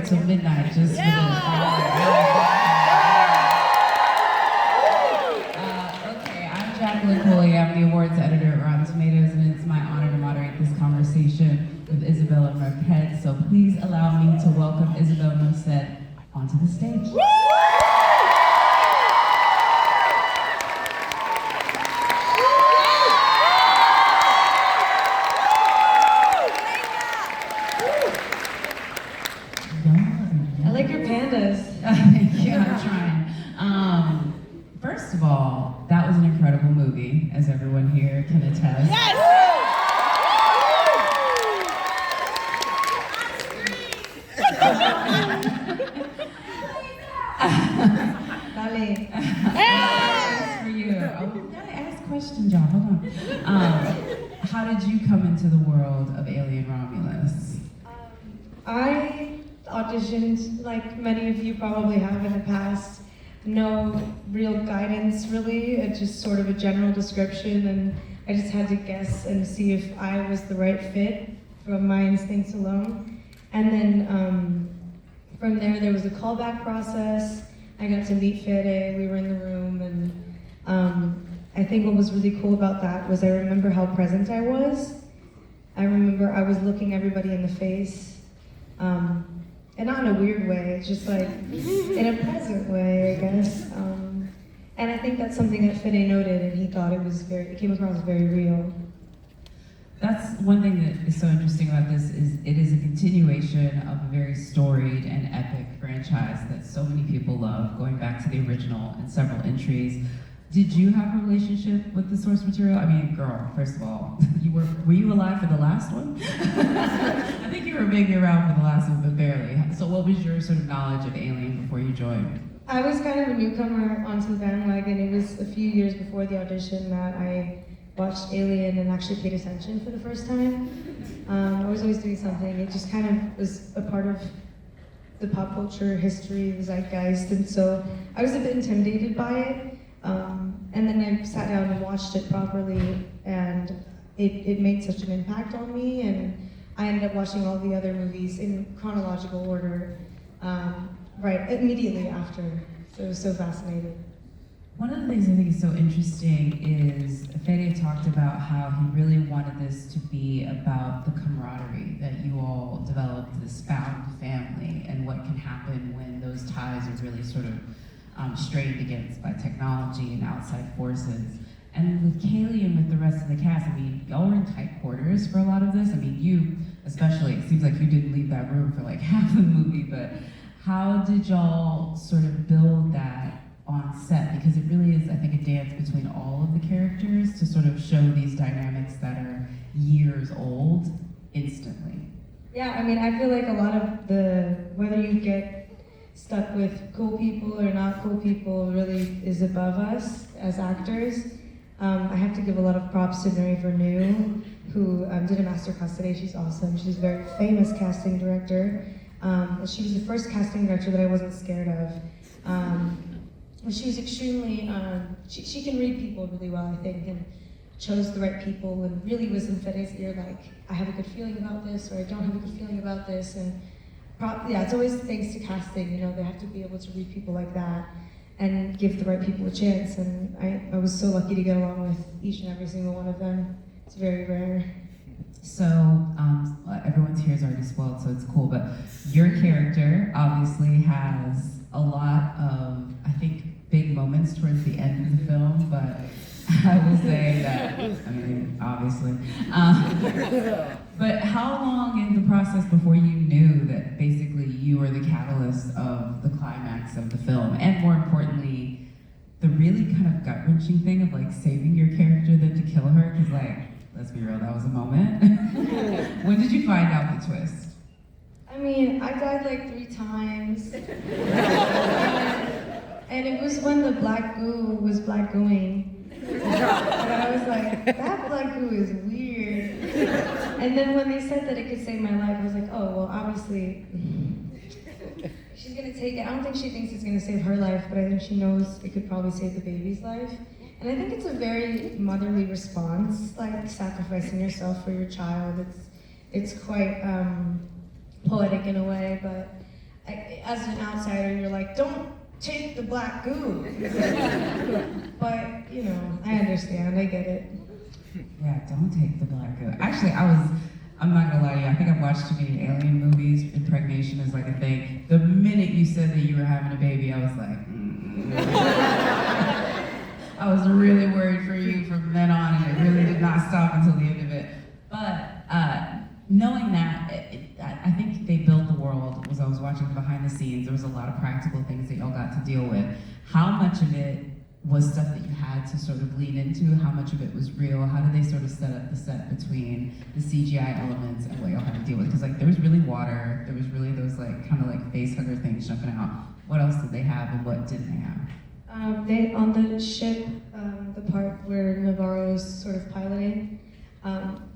till midnight just for this. Okay, I'm Jacqueline Coley. I'm the awards editor at Rotten Tomatoes, and it's my honor to moderate this conversation with Isabela Merced. So please allow me to welcome Isabela Merced onto the stage. I like your pandas. Thank you, I'm trying. First of all, that was an incredible movie, as everyone here can attest. Yes! Dale. For you. Oh, we gotta ask questions, y'all. Hold on. How did you come into the world of Alien Romulus? I auditioned, like many of you probably have in the past. No real guidance, really. It's just sort of a general description, and I just had to guess and see if I was the right fit from my instincts alone. And then from there was a callback process. I got to meet Fede, we were in the room, and I think what was really cool about that was I remember how present I was. I remember I was looking everybody in the face, and not in a weird way, just like in a present way, I guess. And I think that's something that Fede noted, and he thought it came across as very real. That's one thing that is so interesting about this is it is a continuation of a very storied and epic franchise that so many people love, going back to the original and several entries. Did you have a relationship with the source material? I mean, girl, first of all, were you alive for the last one? I think you were maybe around for the last one, but barely. So what was your sort of knowledge of Alien before you joined? I was kind of a newcomer onto the bandwagon. It was a few years before the audition that I watched Alien and actually paid attention for the first time. I was always doing something. It just kind of was a part of the pop culture history, the zeitgeist, and so I was a bit intimidated by it. And then I sat down and watched it properly, and it made such an impact on me, and I ended up watching all the other movies in chronological order, right immediately after. So I was so fascinated. One of the things I think is so interesting is Fede talked about how he really wanted this to be about the camaraderie that you all developed, this found family, and what can happen when those ties are really sort of strained against by technology and outside forces. And with Kaylee and with the rest of the cast, I mean, y'all were in tight quarters for a lot of this. I mean, you especially, it seems like you didn't leave that room for like half the movie, but how did y'all sort of build that on set? Because it really is, I think, a dance between all of the characters to sort of show these dynamics that are years old instantly. Yeah, I mean, I feel like a lot of whether you get stuck with cool people or not cool people really is above us as actors. I have to give a lot of props to Marie Vernew, who did a masterclass today. She's awesome. She's a very famous casting director. She was the first casting director that I wasn't scared of. She was extremely, she can read people really well, I think, and chose the right people and really was in Fede's ear like, I have a good feeling about this, or I don't have a good feeling about this. And yeah, it's always thanks to casting, you know, they have to be able to read people like that and give the right people a chance. And I was so lucky to get along with each and every single one of them. It's very rare. So, everyone's here is already spoiled, so it's cool, but your character obviously has a lot of, I think, big moments towards the end of the film, but I will say that, I mean, obviously. But how long in the process before you knew that basically you were the catalyst of the climax of the film? And more importantly, the really kind of gut-wrenching thing of like saving your character than to kill her, because like, let's be real, that was a moment. When did you find out the twist? I mean, I died like 3 times. And it was when the black goo was black gooing. And I was like, that black goo is weird. And then when they said that it could save my life, I was like, oh, well, obviously, she's gonna take it. I don't think she thinks it's gonna save her life, but I think she knows it could probably save the baby's life. And I think it's a very motherly response, like sacrificing yourself for your child. It's quite poetic in a way, but as an outsider, you're like, don't take the black goo. But, you know, I understand, I get it. Yeah, don't take the black goo. Actually, I'm not gonna lie to you, I think I've watched too many alien movies. Impregnation is like a thing. The minute you said that you were having a baby, I was like, I was really worried for you from then on, and it really did not stop until the end of it. But knowing that, I think they built the world. As I was watching behind the scenes, there was a lot of practical things that y'all got to deal with. How much of it was stuff that you had to sort of lean into? How much of it was real? How did they sort of set up the set between the CGI elements and what y'all had to deal with? Because like there was really water, there was really those like kind of like face hugger things jumping out. What else did they have and what didn't they have? They on the ship, the part where Navarro was sort of piloting,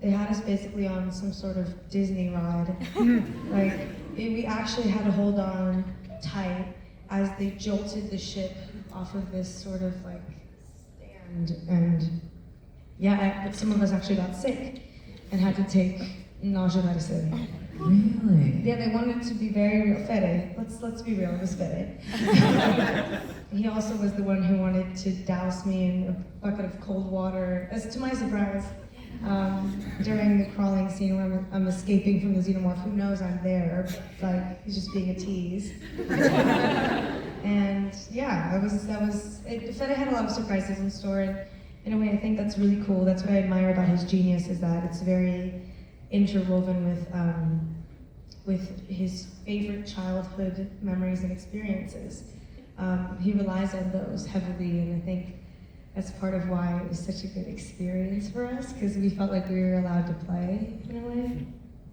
they had us basically on some sort of Disney ride. We actually had to hold on tight as they jolted the ship off of this sort of like stand, and yeah, some of us actually got sick and had to take nausea medicine. Really? Yeah, they wanted it to be very real. Fede, let's be real, it was Fede. He also was the one who wanted to douse me in a bucket of cold water, as to my surprise, during the crawling scene where I'm escaping from the xenomorph. Who knows I'm there, but he's just being a tease. And yeah, Fede had a lot of surprises in store, and in a way I think that's really cool. That's what I admire about his genius, is that it's very interwoven with his favorite childhood memories and experiences. He relies on those heavily, and I think that's part of why it was such a good experience for us, because we felt like we were allowed to play in a way.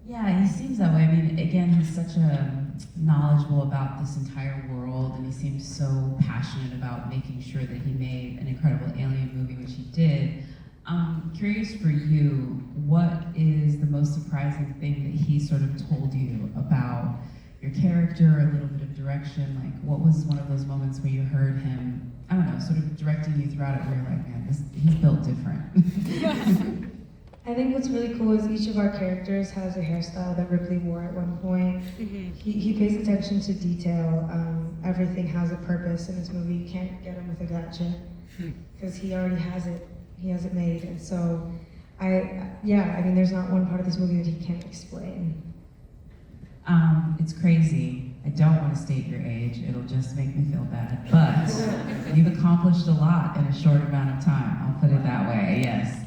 Yeah, he seems that way. I mean, again, he's such knowledgeable about this entire world, and he seems so passionate about making sure that he made an incredible alien movie, which he did. I'm curious for you, what is the most surprising thing that he sort of told you about your character, a little bit of direction? Like, what was one of those moments where you heard him, I don't know, sort of directing you throughout it, where you're like, man, he's built different? I think what's really cool is each of our characters has a hairstyle that Ripley wore at one point. He pays attention to detail. Everything has a purpose in this movie. You can't get him with a gotcha, because he already has it. He has it made. And so, there's not one part of this movie that he can't explain. It's crazy. I don't want to state your age. It'll just make me feel bad. But you've accomplished a lot in a short amount of time. I'll put it that way, yes.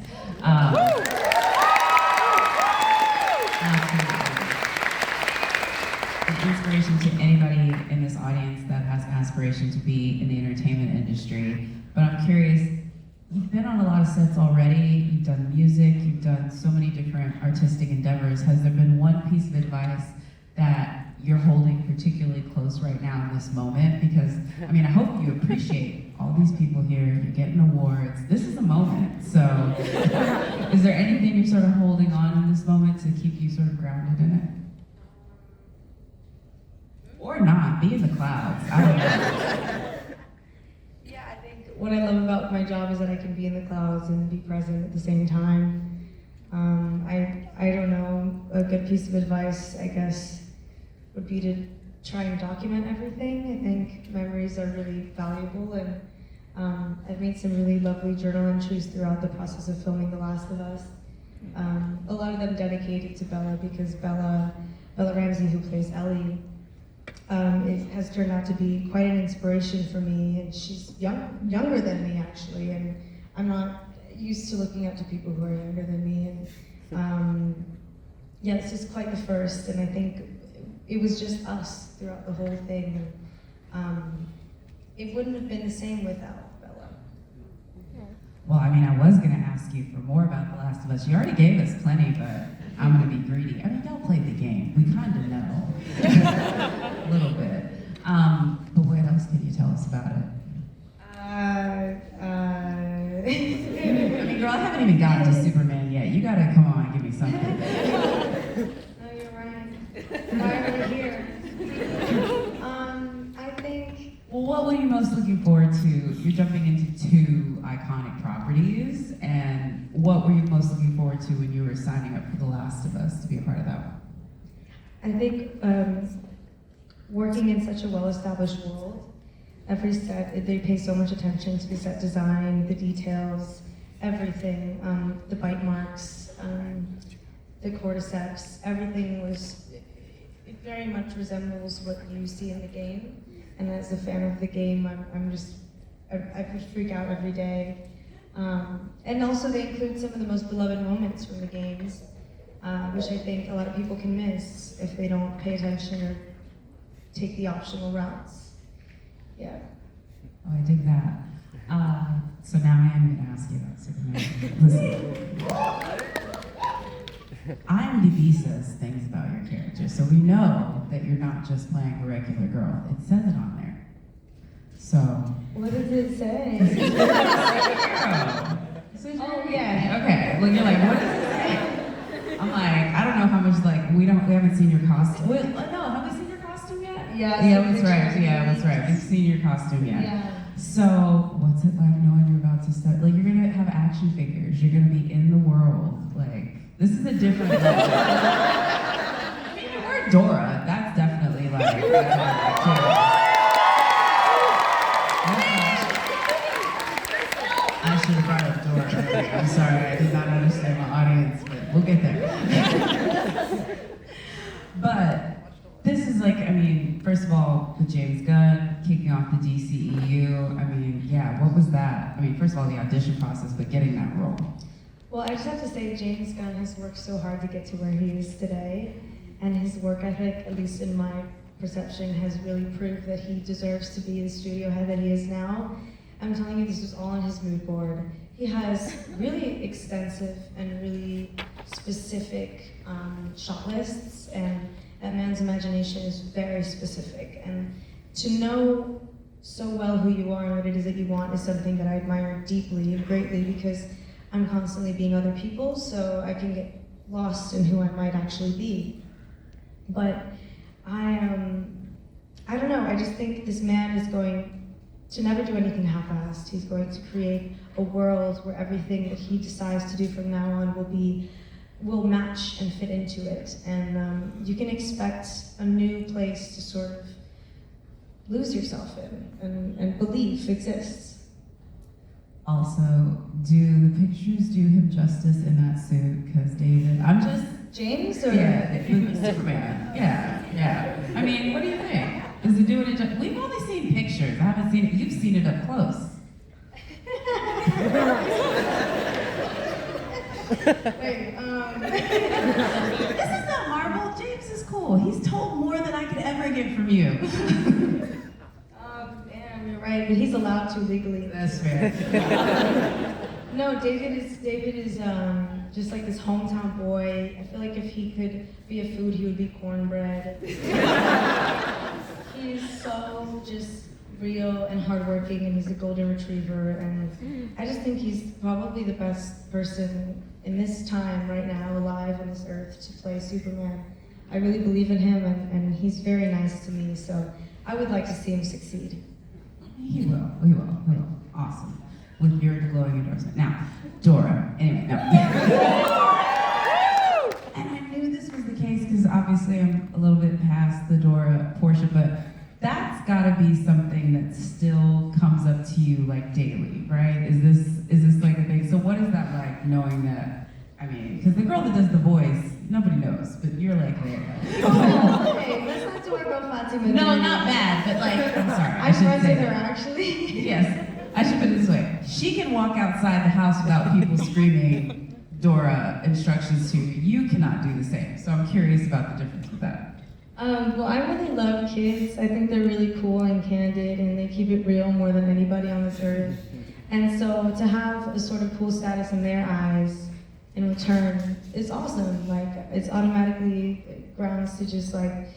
An inspiration to anybody in this audience that has an aspiration to be in the entertainment industry. But I'm curious, you've been on a lot of sets already, you've done music, you've done so many different artistic endeavors. Has there been one piece of advice that you're holding particularly close right now in this moment? Because, I mean, I hope you appreciate all these people here, you're getting awards. This is a moment, so is there anything you're sort of holding on in this moment to keep you sort of grounded in it? Or not, be in the clouds, I don't know. Yeah, I think what I love about my job is that I can be in the clouds and be present at the same time. I don't know, a good piece of advice, I guess, would be to try and document everything. I think memories are really valuable, and I've made some really lovely journal entries throughout the process of filming The Last of Us. A lot of them dedicated to Bella, because Bella Ramsey, who plays Ellie, has turned out to be quite an inspiration for me, and she's younger than me actually, and I'm not used to looking up to people who are younger than me, and this is quite the first, and I think it was just us throughout the whole thing, and it wouldn't have been the same without Bella. Well, I mean, I was gonna ask you for more about The Last of Us. You already gave us plenty, but I'm gonna be greedy. I mean, y'all played the game. We kind of know. A little bit. But what else can you tell us about it? I mean, girl, I haven't even gotten to Superman yet. You gotta come on and give me something. No, you're right. Why are we here? I think... Well, what were you most looking forward to? You're jumping into two iconic properties, and what were you most looking forward to when you were signing up for The Last of Us to be a part of that one? I think working in such a well-established world, every set, they pay so much attention to the set design, the details, everything, the bite marks, the cordyceps, everything it very much resembles what you see in the game. And as a fan of the game, I freak out every day. And also they include some of the most beloved moments from the games, which I think a lot of people can miss if they don't pay attention or take the optional routes. Yeah. Oh, I dig that. So now I am going to ask you about Superman. Listen. IMDb says things about your character, so we know that you're not just playing a regular girl. It says it on there. So. What does it say? Oh yeah. Okay. Well, you're like, what does it say? I'm like, I don't know how much. Like, we haven't seen your costume. Wait, no, have we seen your costume yet? Yeah. Yeah, that's right. Yeah, that's right. We've seen your costume yet. Yeah. So, what's it like knowing you're about to start? Like, you're gonna have action figures. You're gonna be in the world. Like, this is a different level. I mean, you were Dora. That's definitely like. I should have brought up Dora. I'm sorry, I did not understand my audience, but we'll get there. But this is like, I mean, first of all, with James Gunn kicking off the DCEU, I mean, yeah, what was that? I mean, first of all, the audition process, but getting that role. Well, I just have to say, James Gunn has worked so hard to get to where he is today, and his work ethic, at least in my perception, has really proved that he deserves to be the studio head that he is now. I'm telling you, this was all on his mood board. He has really extensive and really specific shot lists, and that man's imagination is very specific. And to know so well who you are and what it is that you want is something that I admire deeply and greatly, because I'm constantly being other people, so I can get lost in who I might actually be. But I don't know, I just think this man is going to never do anything half-assed. He's going to create a world where everything that he decides to do from now on will match and fit into it. And you can expect a new place to sort of lose yourself in and believe exists. Also, do the pictures do him justice in that suit? Because David, I'm just... James or? Yeah, Superman. Yeah. I mean, what do you think? Is it doing it justice? We've only seen pictures. I haven't seen it. You've seen it up close. Wait, This is not Marvel. James is cool. He's told more than I could ever get from you. Damn, you're right, but he's allowed to legally. That's fair. No, David is just like this hometown boy. I feel like if he could be a food, he would be cornbread. He's so just real and hardworking, and he's a golden retriever, and I just think he's probably the best person in this time right now, alive on this earth, to play Superman. I really believe in him, and he's very nice to me, so I would like to see him succeed. He will. Awesome. With your glowing endorsement. Now, Dora. Anyway, no. And I knew this was the case because obviously I'm a little bit past the Dora portion, but that's gotta be something that still comes up to you like daily, right? Is this like a thing? So what is that like, knowing that, I mean, because the girl that does the voice, nobody knows, but you're like there. Oh, okay, let's not do our girl Fatima. No, not bad, but like, I'm sorry. I'm friends say with her, that. actually. Yes, I should put it this way. She can walk outside the house without people screaming Dora instructions to you. You cannot do the same. So I'm curious about the difference with that. Well, I really love kids. I think they're really cool and candid, and they keep it real more than anybody on this earth. And so to have a sort of cool status in their eyes in return is awesome. Like, it's automatically grounds to just like,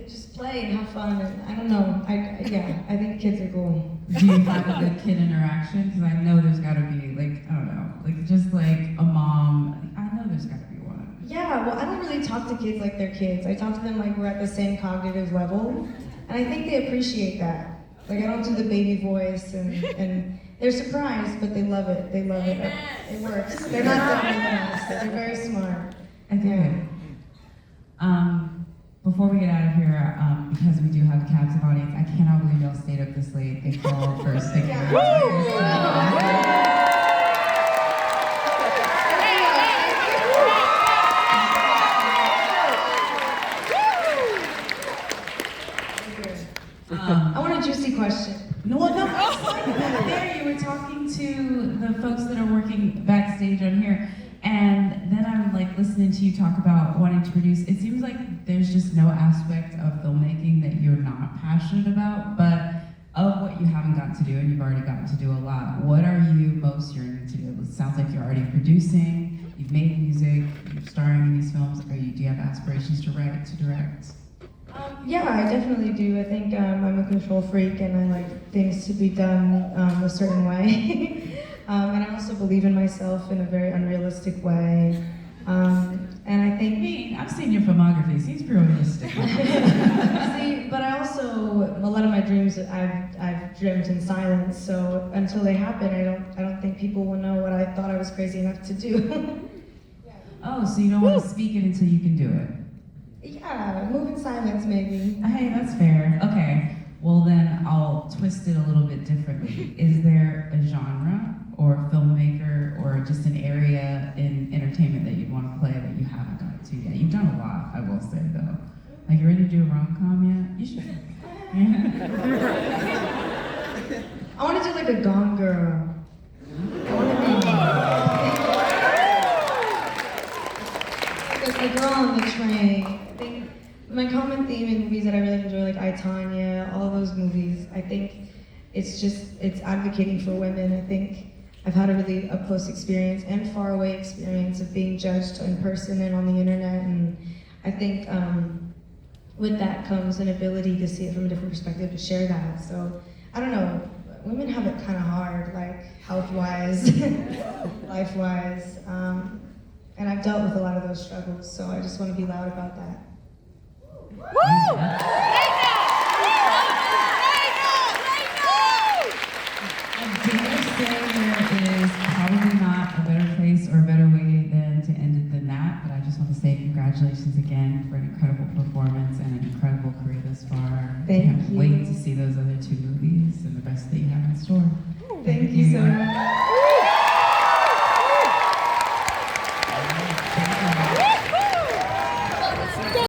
just play and have fun. And I don't know, I think kids are cool. Do you have a good kid interaction? Because I know there's got to be, like, I don't know, like just like a mom. I know there's got to be one. Yeah, well, I don't really talk to kids like they're kids. I talk to them like we're at the same cognitive level. And I think they appreciate that. Like, I don't do the baby voice, and they're surprised, but they love it. They love it. It works. They're not dumb in the They're very smart. I think. Before before we get out of here, because we do have a captive audience, I cannot believe y'all stayed up this late. Thank you all for sticking around. I want a juicy question. No, there you were talking to the folks that are working backstage on here, and then I'm like listening to you talk about wanting to produce. It seems like there's just no aspect of filmmaking that you're not passionate about, but of what you haven't gotten to do, and you've already gotten to do a lot, what are you most yearning to do? It sounds like you're already producing, you've made music, you're starring in these films. Do you have aspirations to write, to direct? Yeah, I definitely do. I think I'm a control freak and I like things to be done a certain way. And I also believe in myself in a very unrealistic way. And I think... I've seen your filmography, it seems pretty realistic. See, but I also, a lot of my dreams I've dreamt in silence, so until they happen, I don't think people will know what I thought I was crazy enough to do. Oh, so you don't want to speak it until you can do it? Yeah, move in silence maybe. Hey, that's fair. Okay, well then I'll twist it a little bit differently. Is there a genre or a filmmaker or just an area in entertainment that you'd want to play that you haven't gotten to yet? You've done a lot, I will say though. Like, you ready to do a rom-com yet? You should. I want to do like a Gone Girl. I want to be like the girl on the train. I think my common theme in movies that I really enjoy, like I, Tonya, all those movies, I think it's advocating for women. I think I've had a really up-close experience and far-away experience of being judged in person and on the internet, and I think with that comes an ability to see it from a different perspective, to share that. So, I don't know, women have it kind of hard, like health-wise, life-wise, and I've dealt with a lot of those struggles, so I just want to be loud about that. There is probably not a better place or a better way than to end it than that, but I just want to say congratulations again for an incredible performance and an incredible career thus far. Thank Can't you. wait to see those other 2 movies and the rest that you have in store. Thank you so much.